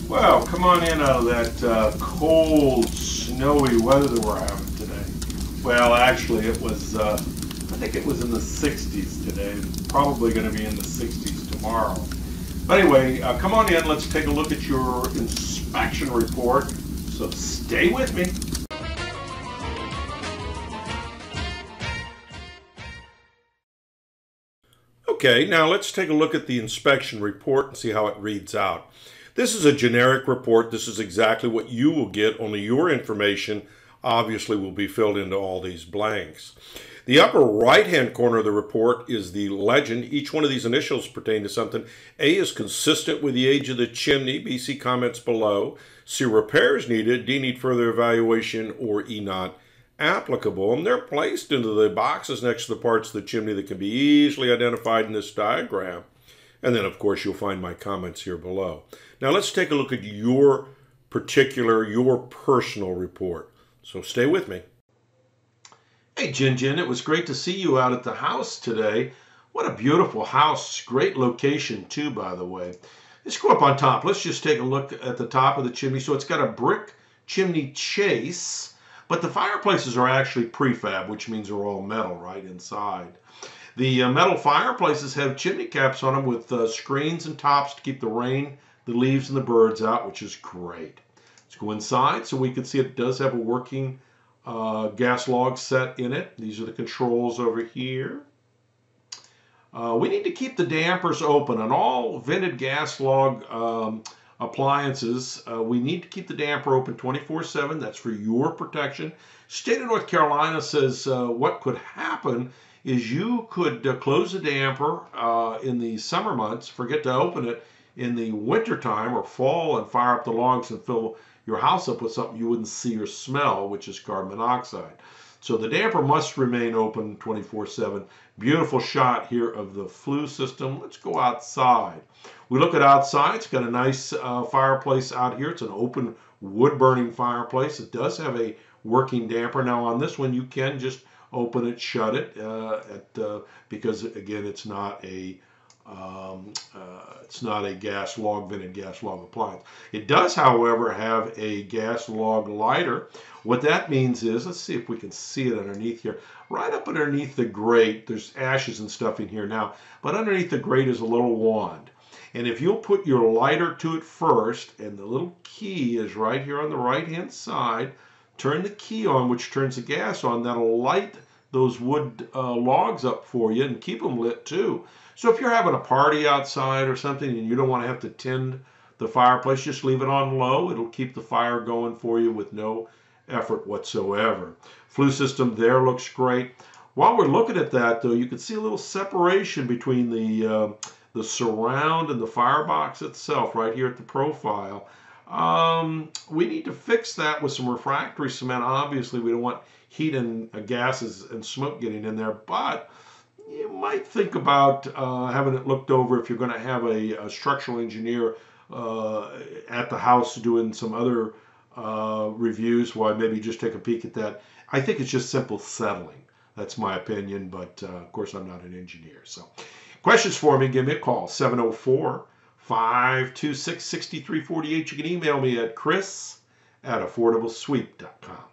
Well, come on in out of that cold, snowy weather that we're having today. Well, actually, it was, I think it was in the 60s today. Probably going to be in the 60s tomorrow. But anyway, come on in. Let's take a look at your inspection report. So stay with me. Okay, now let's take a look at the inspection report and see how it reads out. This is a generic report. This is exactly what you will get, only your information obviously will be filled into all these blanks. The upper right-hand corner of the report is the legend. Each one of these initials pertain to something. A is consistent with the age of the chimney. B, see comments below. C, repairs needed. D, need further evaluation. Or E, not applicable. And they're placed into the boxes next to the parts of the chimney that can be easily identified in this diagram. And then, of course, you'll find my comments here below. Now, let's take a look at your personal report. So stay with me. Hey, Jin, it was great to see you out at the house today. What a beautiful house. Great location, too, by the way. Let's go up on top. Let's just take a look at the top of the chimney. So it's got a brick chimney chase, but the fireplaces are actually prefab, which means they're all metal right inside. The metal fireplaces have chimney caps on them with screens and tops to keep the rain, the leaves, and the birds out, which is great. Let's go inside so we can see it does have a working gas log set in it. These are the controls over here. We need to keep the dampers open on all vented gas log appliances. We need to keep the damper open 24/7. That's for your protection. State of North Carolina says what could happen is you could close the damper in the summer months, forget to open it in the winter time or fall, and fire up the logs and fill your house up with something you wouldn't see or smell, which is carbon monoxide. So the damper must remain open 24/7. Beautiful shot here of the flue system. Let's go outside. We look at outside. It's got a nice fireplace out here. It's an open wood-burning fireplace. It does have a working damper. Now on this one, you can just open it, shut it, because again, it's not a gas log, vented gas log appliance. It does, however, have a gas log lighter. What that means is, let's see if we can see it underneath here. Right up underneath the grate, there's ashes and stuff in here now, but underneath the grate is a little wand. And if you'll put your lighter to it first, and the little key is right here on the right-hand side, turn the key on, which turns the gas on, that'll light those wood logs up for you and keep them lit too. So if you're having a party outside or something and you don't want to have to tend the fireplace, just leave it on low. It'll keep the fire going for you with no effort whatsoever. Flue system there looks great. While we're looking at that, though, you can see a little separation between the surround and the firebox itself right here at the profile. We need to fix that with some refractory cement. Obviously, we don't want heat and gases and smoke getting in there, but you might think about having it looked over if you're going to have a structural engineer at the house doing some other reviews. Why maybe just take a peek at that. I think it's just simple settling. That's my opinion, but of course I'm not an engineer. So questions for me, give me a call, 704-526-6348. You can email me at chris@affordablesweep.com.